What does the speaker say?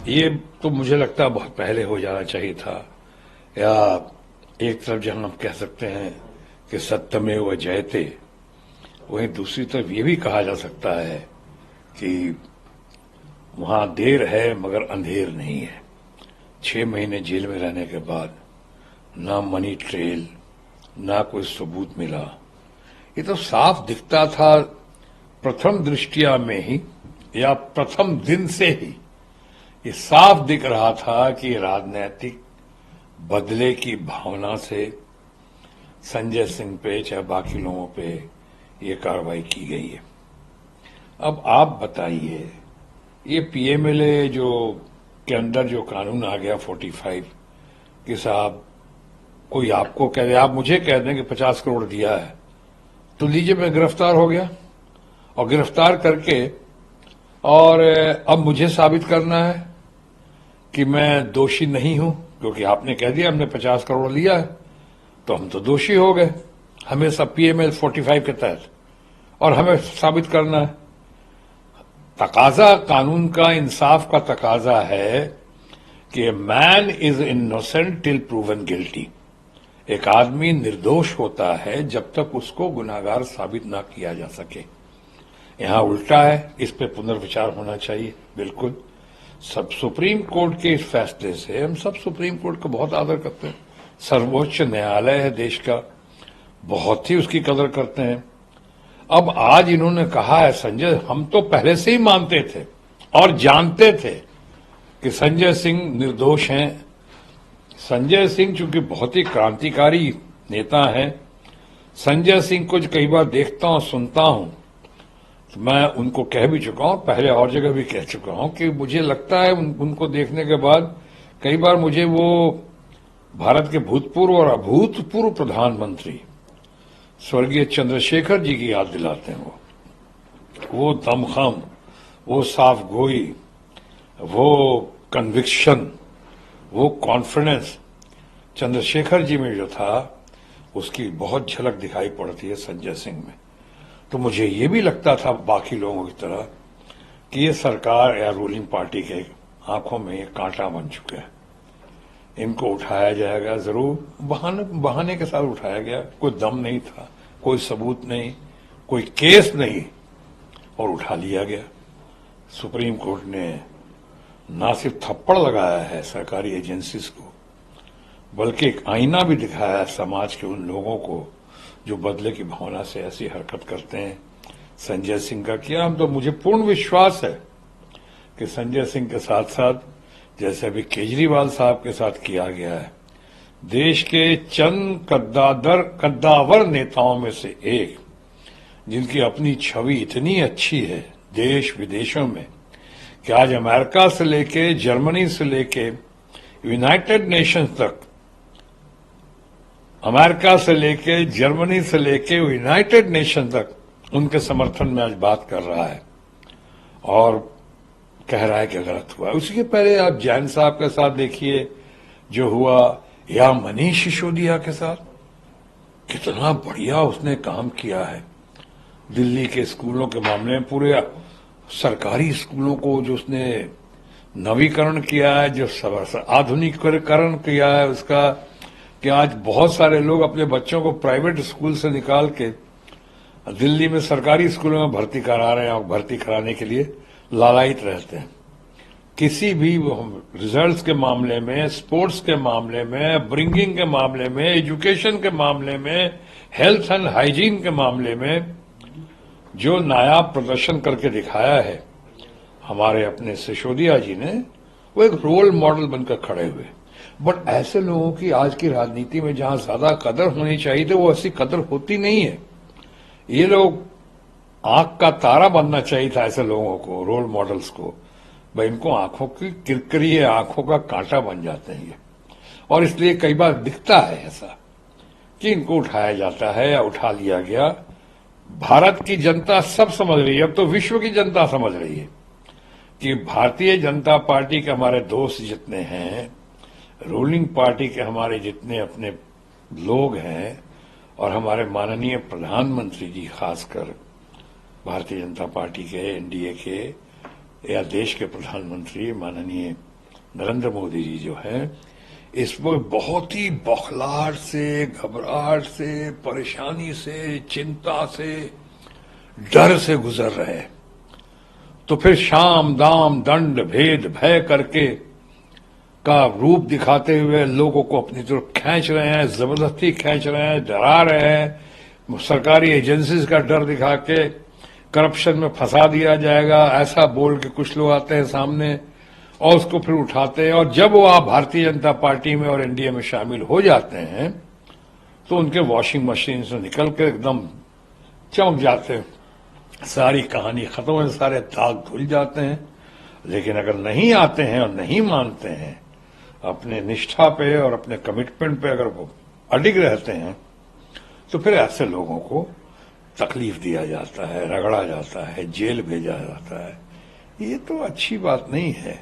ये तो मुझे लगता है बहुत पहले हो जाना चाहिए था, या एक तरफ जहां हम कह सकते हैं कि सत्यमेव जयते, वहीं दूसरी तरफ ये भी कहा जा सकता है कि वहां देर है मगर अंधेर नहीं है। 6 महीने जेल में रहने के बाद ना मनी ट्रेल, ना कोई सबूत मिला। ये तो साफ दिखता था प्रथम दृष्टिया में ही, या प्रथम दिन से ही ये साफ दिख रहा था कि राजनैतिक बदले की भावना से संजय सिंह पे चाहे बाकी लोगों पे ये कार्रवाई की गई है। अब आप बताइए, ये पीएमएलए जो के अंदर जो कानून आ गया 45 कि साहब कोई आपको कह दे, आप मुझे कह दें कि 50 करोड़ दिया है तो लीजिए मैं गिरफ्तार हो गया, और गिरफ्तार करके और अब मुझे साबित करना है कि मैं दोषी नहीं हूं, क्योंकि आपने कह दिया हमने 50 करोड़ लिया है तो हम तो दोषी हो गए हमेशा पीएमएल 45 के तहत, और हमें साबित करना है। तकाजा कानून का, इंसाफ का तकाजा है कि man is innocent till proven guilty. एक आदमी निर्दोष होता है जब तक उसको गुनाहगार साबित ना किया जा सके। यहां उल्टा है, इस पे पुनर्विचार होना चाहिए। बिल्कुल, सब सुप्रीम कोर्ट के इस फैसले से हम सब सुप्रीम कोर्ट का बहुत आदर करते हैं। सर्वोच्च न्यायालय है देश का, बहुत ही उसकी कदर करते हैं। अब आज इन्होंने कहा है संजय, हम तो पहले से ही मानते थे और जानते थे कि संजय सिंह निर्दोष हैं। संजय सिंह चूंकि बहुत ही क्रांतिकारी नेता हैं, संजय सिंह को कई बार देखता हूं, सुनता हूं, तो मैं उनको कह भी चुका हूं, पहले और जगह भी कह चुका हूं कि मुझे लगता है उनको देखने के बाद कई बार मुझे वो भारत के भूतपूर्व और अभूतपूर्व प्रधानमंत्री स्वर्गीय चंद्रशेखर जी की याद दिलाते हैं। वो दमखम, वो साफ गोई, वो कन्विक्शन, वो कॉन्फिडेंस चंद्रशेखर जी में जो था, उसकी बहुत झलक दिखाई पड़ती है संजय सिंह में। तो मुझे ये भी लगता था बाकी लोगों की तरह कि ये सरकार या रूलिंग पार्टी के आंखों में ये कांटा बन चुका है, इनको उठाया जाएगा जरूर। बहाने के साथ उठाया गया, कोई दम नहीं था, कोई सबूत नहीं, कोई केस नहीं, और उठा लिया गया। सुप्रीम कोर्ट ने ना सिर्फ थप्पड़ लगाया है सरकारी एजेंसीज को, बल्कि एक आईना भी दिखाया है समाज के उन लोगों को जो बदले की भावना से ऐसी हरकत करते हैं। संजय सिंह का किया, हम तो, मुझे पूर्ण विश्वास है कि संजय सिंह के साथ साथ जैसे अभी केजरीवाल साहब के साथ किया गया है, देश के चंद कद्दावर नेताओं में से एक, जिनकी अपनी छवि इतनी अच्छी है देश विदेशों में कि आज अमेरिका से लेके, जर्मनी से लेके, यूनाइटेड नेशंस तक, अमेरिका से लेके, जर्मनी से लेके यूनाइटेड नेशन तक उनके समर्थन में आज बात कर रहा है और कह रहा है कि गलत हुआ। उसी के पहले आप जैन साहब के साथ देखिए जो हुआ, या मनीष सिसोदिया के साथ कितना बढ़िया उसने काम किया है। दिल्ली के स्कूलों के मामले में, पूरे सरकारी स्कूलों को जो उसने नवीकरण किया है, जो आधुनिकीकरण किया है उसका, कि आज बहुत सारे लोग अपने बच्चों को प्राइवेट स्कूल से निकाल के दिल्ली में सरकारी स्कूलों में भर्ती करा रहे हैं, और भर्ती कराने के लिए लालायित रहते हैं। किसी भी रिजल्ट्स के मामले में, स्पोर्ट्स के मामले में, ब्रिंगिंग के मामले में, एजुकेशन के मामले में, हेल्थ एंड हाइजीन के मामले में जो नायाब प्रदर्शन करके दिखाया है हमारे अपने सिसोदिया जी ने, वो एक रोल मॉडल बनकर खड़े हुए। बट ऐसे लोगों की आज की राजनीति में जहां ज्यादा कदर होनी चाहिए थी, वो ऐसी कदर होती नहीं है। ये लोग आंख का तारा बनना चाहिए था ऐसे लोगों को, रोल मॉडल्स को। भाई इनको आंखों की किरकिरी है, आंखों का कांटा बन जाते हैं ये, और इसलिए कई बार दिखता है ऐसा कि इनको उठाया जाता है या उठा लिया गया। भारत की जनता सब समझ रही है, अब तो विश्व की जनता समझ रही है कि भारतीय जनता पार्टी के हमारे दोस्त जितने हैं, रूलिंग पार्टी के हमारे जितने अपने लोग हैं, और हमारे माननीय प्रधानमंत्री जी खासकर भारतीय जनता पार्टी के, एनडीए के, या देश के प्रधानमंत्री माननीय नरेंद्र मोदी जी जो है इस वक्त बहुत ही बौखलाहट से, घबराहट से, परेशानी से, चिंता से, डर से गुजर रहे हैं। तो फिर शाम दाम दंड भेद भय करके का रूप दिखाते हुए लोगों को अपनी तरफ खींच रहे हैं, जबरदस्ती खींच रहे हैं, डरा रहे हैं, सरकारी एजेंसीज का डर दिखा के करप्शन में फंसा दिया जाएगा ऐसा बोल के कुछ लोग आते हैं सामने और उसको फिर उठाते हैं। और जब वो आप भारतीय जनता पार्टी में और एनडीए में शामिल हो जाते हैं तो उनके वॉशिंग मशीन से निकल के एकदम चमक जाते हैं, सारी कहानी खत्म हो, सारे दाग धुल जाते हैं। लेकिन अगर नहीं आते हैं और नहीं मानते हैं, अपने निष्ठा पे और अपने कमिटमेंट पे अगर वो अडिग रहते हैं तो फिर ऐसे लोगों को तकलीफ दिया जाता है, रगड़ा जाता है, जेल भेजा जाता है। ये तो अच्छी बात नहीं है।